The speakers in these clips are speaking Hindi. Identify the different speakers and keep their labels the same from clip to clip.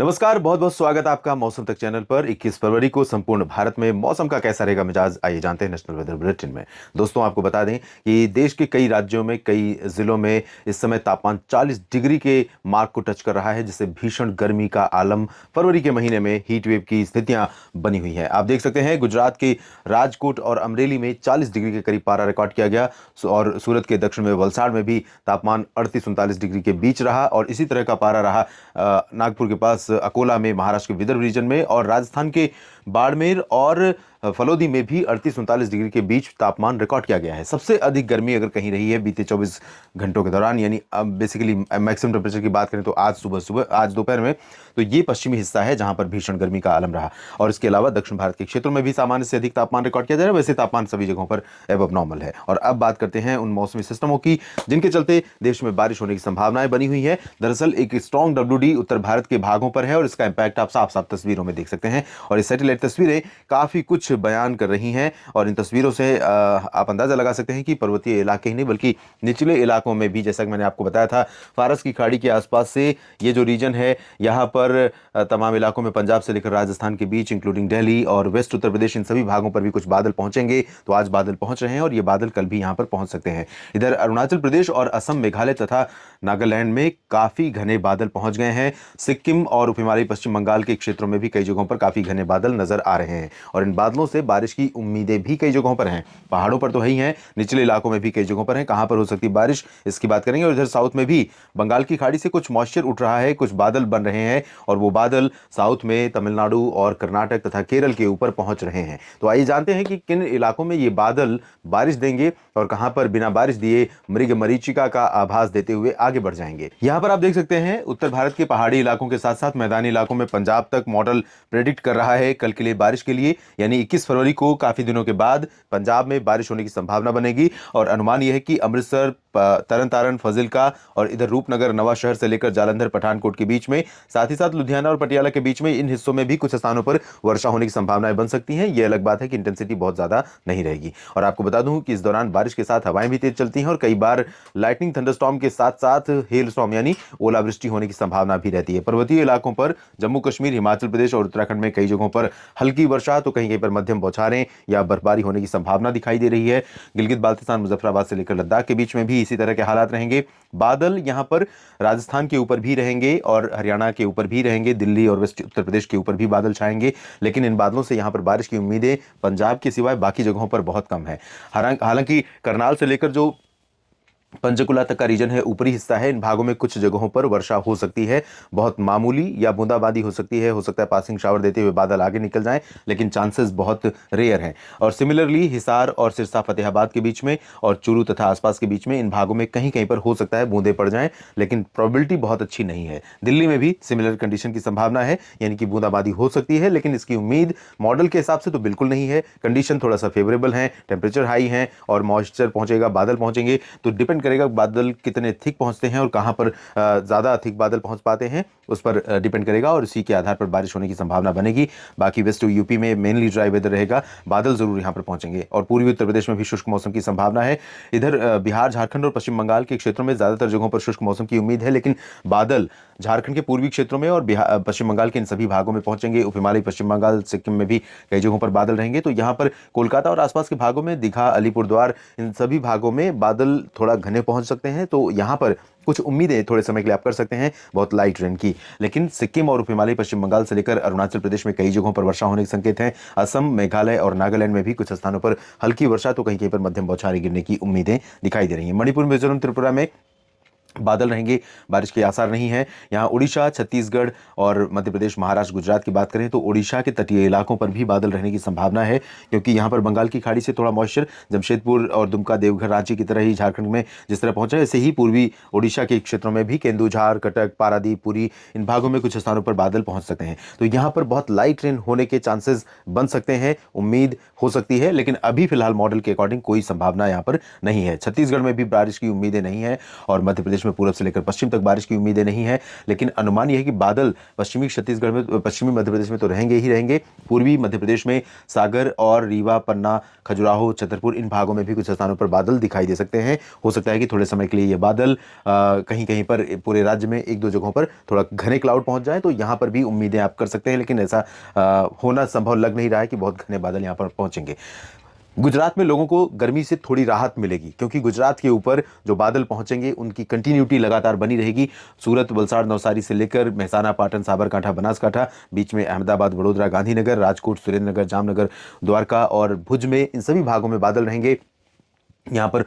Speaker 1: नमस्कार, बहुत बहुत स्वागत है आपका मौसम तक चैनल पर। 21 फरवरी को संपूर्ण भारत में मौसम का कैसा रहेगा मिजाज, आइए जानते हैं नेशनल वेदर बुलेटिन में। दोस्तों, आपको बता दें कि देश के कई राज्यों में, कई जिलों में इस समय तापमान 40 डिग्री के मार्क को टच कर रहा है, जिससे भीषण गर्मी का आलम फरवरी के महीने में हीट वेव की स्थितियां बनी हुई है। आप देख सकते हैं गुजरात के राजकोट और अमरेली में 40 डिग्री के करीब पारा रिकॉर्ड किया गया और सूरत के दक्षिण में वलसाड़ में भी तापमान 38-39 डिग्री के बीच रहा और इसी तरह का पारा रहा नागपुर के पास अकोला में, महाराष्ट्र के विदर्भ रीजन में और राजस्थान के बाड़मेर और फलोदी में भी 38-39 डिग्री के बीच तापमान रिकॉर्ड किया गया है। सबसे अधिक गर्मी अगर कहीं रही है बीते 24 घंटों के दौरान, यानी अब बेसिकली मैक्सिमम टेम्परेचर की बात करें तो आज दोपहर में, तो ये पश्चिमी हिस्सा है जहां पर भीषण गर्मी का आलम रहा। और इसके अलावा दक्षिण भारत के क्षेत्रों में भी सामान्य से अधिक तापमान रिकॉर्ड किया जा रहा है। वैसे तापमान सभी जगहों पर एबव नॉर्मल है। और अब बात करते हैं उन मौसमी सिस्टमों की जिनके चलते देश में बारिश होने की संभावनाएं बनी हुई है। दरअसल एक स्ट्रॉन्ग WD उत्तर भारत के भागों पर है और इसका इंपैक्ट आप साफ साफ तस्वीरों में देख सकते हैं। और ये सैटेलाइट तस्वीरें काफी कुछ बयान कर रही हैं और इन तस्वीरों से आप अंदाजा लगा सकते हैं कि पर्वतीय इलाके ही नहीं बल्कि निचले इलाकों में भी, जैसा कि मैंने आपको बताया था, फारस की खाड़ी के आसपास से ये जो रीजन है यहाँ पर तमाम इलाकों में पंजाब से लेकर राजस्थान के बीच इंक्लूडिंग दिल्ली और वेस्ट उत्तर प्रदेश, इन सभी भागों पर भी कुछ बादल पहुंचेंगे। तो आज बादल पहुंच रहे हैं और ये बादल कल भी यहाँ पर पहुंच सकते हैं। इधर अरुणाचल प्रदेश और असम, मेघालय तथा नागालैंड में काफी घने बादल पहुंच गए हैं। सिक्किम और उप हिमालयी पश्चिम बंगाल के क्षेत्रों में भी कई जगहों पर काफी घने बादल नजर आ रहे हैं और इन बादलों से बारिश की उम्मीदें भी कई जगहों पर हैं। पहाड़ों पर तो है ही हैं, निचले इलाकों में भी कई जगहों पर हैं। कहां पर हो सकती है बारिश, इसकी बात करेंगे। और इधर साउथ में भी बंगाल की खाड़ी से कुछ मॉइस्चर उठ रहा है, कुछ बादल बन रहे हैं और वो बादल साउथ में तमिलनाडु और कर्नाटक तथा केरल के ऊपर पहुंच रहे हैं। तो आइए जानते हैं कि किन इलाकों में ये बादल बारिश देंगे और कहां पर बिना बारिश दिए मृग मरीचिका का आभास देते हुए आगे बढ़ जाएंगे। यहां पर आप देख सकते हैं उत्तर भारत के पहाड़ी इलाकों के साथ साथ मैदानी इलाकों में पंजाब तक मॉडल प्रेडिक्ट कर रहा है कल के लिए बारिश के लिए, यानी 21 फरवरी को काफी दिनों के बाद पंजाब में बारिश होने की संभावना बनेगी। और अनुमान यह है कि अमृतसर, तरन तारन, फजिल्का और इधर रूपनगर, नवा शहर से लेकर जालंधर, पठानकोट के बीच में, साथ ही साथ लुधियाना और पटियाला के बीच में, इन हिस्सों में भी कुछ स्थानों पर वर्षा होने की संभावनाएं बन सकती हैं। यह अलग बात है कि इंटेंसिटी बहुत ज्यादा नहीं रहेगी। और आपको बता दूं कि इस दौरान बारिश के साथ हवाएं भी तेज चलती हैं और कई बार लाइटनिंग, थंडरस्टॉर्म के साथ साथ हेल स्टॉर्म यानी ओलावृष्टि होने की संभावना भी रहती है। पर्वतीय इलाकों पर जम्मू कश्मीर, हिमाचल प्रदेश और उत्तराखंड में कई जगहों पर हल्की वर्षा तो कहीं कहीं पर मध्यम बौछारें या बर्फबारी होने की संभावना दिखाई दे रही है। गिलगित बाल्टिस्तान, मुजफ्फराबाद से लेकर लद्दाख के बीच में भी इसी तरह के हालात रहेंगे। बादल यहां पर राजस्थान के ऊपर भी रहेंगे और हरियाणा के ऊपर भी रहेंगे, दिल्ली और वेस्ट उत्तर प्रदेश के ऊपर भी बादल छाएंगे। लेकिन इन बादलों से यहां पर बारिश की उम्मीदें पंजाब के सिवाय बाकी जगहों पर बहुत कम है। हालांकि करनाल से लेकर जो पंचकुला तक का रीजन है, ऊपरी हिस्सा है, इन भागों में कुछ जगहों पर वर्षा हो सकती है, बहुत मामूली या बूंदाबांदी हो सकती है। हो सकता है पासिंग शावर देते हुए बादल आगे निकल जाएं, लेकिन चांसेस बहुत रेयर हैं। और सिमिलरली हिसार और सिरसा, फतेहाबाद के बीच में और चूरू तथा आसपास के बीच में, इन भागों में कहीं कहीं पर हो सकता है बूंदे पड़ जाएं, लेकिन प्रोबेबिलिटी बहुत अच्छी नहीं है। दिल्ली में भी सिमिलर कंडीशन की संभावना है, यानी कि बूंदाबांदी हो सकती है, लेकिन इसकी उम्मीद मॉडल के हिसाब से तो बिल्कुल नहीं है। कंडीशन थोड़ा सा फेवरेबल है, टेम्परेचर हाई है और मॉइस्चर पहुंचेगा, बादल पहुंचेंगे। तो डिपेंड करेगा बादल कितने थिक पहुंचते हैं और कहां पर ज्यादा थिक बादल पहुंच पाते हैं, उस पर डिपेंड करेगा और इसी के आधार पर बारिश होने की संभावना बनेगी। बाकी वेस्ट यूपी में मेनली ड्राई वेदर रहेगा, बादल जरूर यहां पर पहुंचेंगे। और पूर्वी उत्तर प्रदेश में भी शुष्क मौसम की संभावना है। इधर बिहार, झारखंड और पश्चिम बंगाल के क्षेत्रों में ज्यादातर जगहों पर शुष्क मौसम की उम्मीद है, लेकिन बादल झारखंड के पूर्वी क्षेत्रों में और पश्चिम बंगाल के इन सभी भागों में पहुंचेंगे। उप हिमालयी पश्चिम बंगाल, सिक्किम में भी कई जगहों पर बादल रहेंगे। तो यहां पर कोलकाता और आसपास के भागों में, दीघा, अलीपुरद्वार, इन सभी भागों में बादल थोड़ा घने पहुंच सकते हैं। तो यहां पर कुछ उम्मीदें थोड़े समय के लिए आप कर सकते हैं बहुत लाइट रेन की। लेकिन सिक्किम और उप हिमालयी पश्चिम बंगाल से लेकर अरुणाचल प्रदेश में कई जगहों पर वर्षा होने के संकेत हैं। असम, मेघालय और नागालैंड में भी कुछ स्थानों पर हल्की वर्षा तो कहीं कहीं पर मध्यम बौछारें गिरने की उम्मीदें दिखाई दे रही हैं। मणिपुर, मिजोरम, त्रिपुरा में बादल रहेंगे, बारिश के आसार नहीं है। यहाँ उड़ीसा, छत्तीसगढ़ और मध्य प्रदेश, महाराष्ट्र, गुजरात की बात करें तो उड़ीसा के तटीय इलाकों पर भी बादल रहने की संभावना है, क्योंकि यहाँ पर बंगाल की खाड़ी से थोड़ा मॉइस्चर जमशेदपुर और दुमका, देवघर, रांची की तरह ही झारखंड में जिस तरह पहुंचा है, ऐसे ही पूर्वी उड़ीसा के क्षेत्रों में भी केंदुझार, कटक, पारादीप, पुरी, इन भागों में कुछ स्थानों पर बादल पहुंच सकते हैं। तो यहाँ पर बहुत लाइट रेन होने के चांसेस बन सकते हैं, उम्मीद हो सकती है, लेकिन अभी फिलहाल मॉडल के अकॉर्डिंग कोई संभावना यहाँ पर नहीं है। छत्तीसगढ़ में भी बारिश की उम्मीदें नहीं है और मध्य प्रदेश प्रदेश में पूरब से लेकर पश्चिम तक बारिश की उम्मीदें नहीं है, लेकिन अनुमान यह है कि बादल पश्चिमी छत्तीसगढ़ में, पश्चिमी मध्य प्रदेश में तो रहेंगे ही रहेंगे। पूर्वी मध्य प्रदेश में सागर और रीवा, पन्ना, खजुराहो, छतरपुर, इन भागों में भी कुछ स्थानों पर बादल दिखाई दे सकते हैं। हो सकता है कि थोड़े समय के लिए ये बादल कहीं कहीं पर पूरे राज्य में एक दो जगहों पर थोड़ा घने क्लाउड पहुंच जाए, तो यहां पर भी उम्मीदें आप कर सकते हैं, लेकिन ऐसा होना संभव लग नहीं रहा है कि बहुत घने बादल यहां पर पहुंचेंगे। गुजरात में लोगों को गर्मी से थोड़ी राहत मिलेगी, क्योंकि गुजरात के ऊपर जो बादल पहुंचेंगे उनकी कंटिन्यूटी लगातार बनी रहेगी। सूरत, वलसाड़, नवसारी से लेकर मेहसाना, पाटन, साबरकांठा, बनासकांठा, बीच में अहमदाबाद, वडोदरा, गांधीनगर, राजकोट, सुरेंद्रनगर, जामनगर, द्वारका और भुज में, इन सभी भागों में बादल रहेंगे। यहाँ पर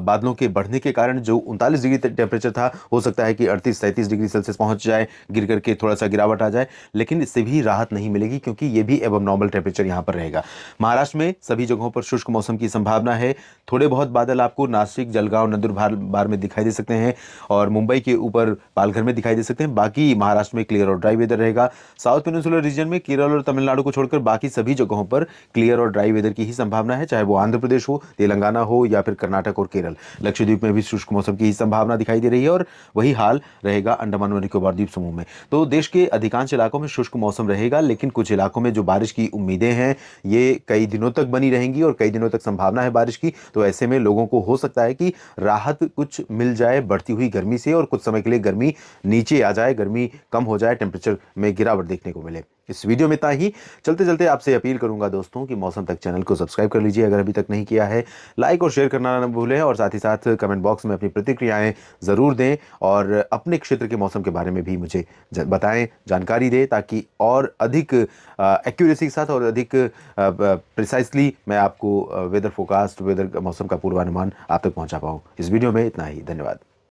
Speaker 1: बादलों के बढ़ने के कारण जो 39 डिग्री टेम्परेचर था, हो सकता है कि 38-37 डिग्री सेल्सियस पहुंच जाए, गिर करके थोड़ा सा गिरावट आ जाए, लेकिन इससे भी राहत नहीं मिलेगी, क्योंकि ये भी एबव नॉर्मल टेम्परेचर यहाँ पर रहेगा। महाराष्ट्र में सभी जगहों पर शुष्क मौसम की संभावना है। थोड़े बहुत बादल आपको नासिक, जलगांव, नंदुरबार में दिखाई दे सकते हैं और मुंबई के ऊपर पालघर में दिखाई दे सकते हैं। बाकी महाराष्ट्र में क्लियर और ड्राई वेदर रहेगा। साउथ पेनिनसुलर रीजन में केरल और तमिलनाडु को छोड़कर बाकी सभी जगहों पर क्लियर और ड्राई वेदर की ही संभावना है, चाहे वो आंध्र प्रदेश हो, तेलंगाना हो या फिर कर्नाटक और केरल। लक्षद्वीप में भी शुष्क मौसम की ही संभावना दिखाई दे रही है और वही हाल रहेगा अंडमान और निकोबार द्वीप समूह में। तो देश के अधिकांश इलाकों में शुष्क मौसम रहेगा, लेकिन कुछ इलाकों में जो बारिश की उम्मीदें हैं ये कई दिनों तक बनी रहेंगी और कई दिनों तक संभावना है बारिश की। तो ऐसे में लोगों को हो सकता है कि राहत कुछ मिल जाए बढ़ती हुई गर्मी से, और कुछ समय के लिए गर्मी नीचे आ जाए, गर्मी कम हो जाए, टेम्परेचर में गिरावट देखने को मिले। इस वीडियो में इतना ही। चलते चलते आपसे अपील करूंगा दोस्तों कि मौसम तक चैनल को सब्सक्राइब कर लीजिए अगर अभी तक नहीं किया है, लाइक और शेयर करना ना भूलें, और साथ ही साथ कमेंट बॉक्स में अपनी प्रतिक्रियाएं ज़रूर दें और अपने क्षेत्र के मौसम के बारे में भी मुझे बताएं, जानकारी दें, ताकि और अधिक एक्यूरेसी के साथ और अधिक प्रिसाइसली मैं आपको वेदर फोरकास्ट, वेदर मौसम का पूर्वानुमान आप तक पहुंचा पाऊँ। इस वीडियो में इतना ही। धन्यवाद।